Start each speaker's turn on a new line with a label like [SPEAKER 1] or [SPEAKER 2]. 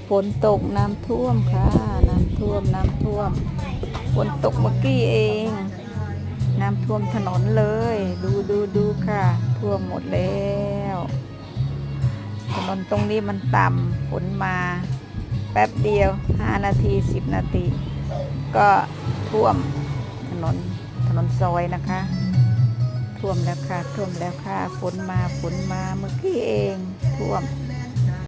[SPEAKER 1] ฝนตกน้ำท่วมค่ะน้ำท่วมฝนตกเมื่อกี้เองน้ำท่วมถนนเลยดูค่ะท่วมหมดแล้วถนนตรงนี้มันต่ำฝนมาแป๊บเดียว5 นาที10 นาทีก็ท่วมถนนซอยนะคะท่วมแล้วค่ะฝนมาเมื่อกี้เองท่วม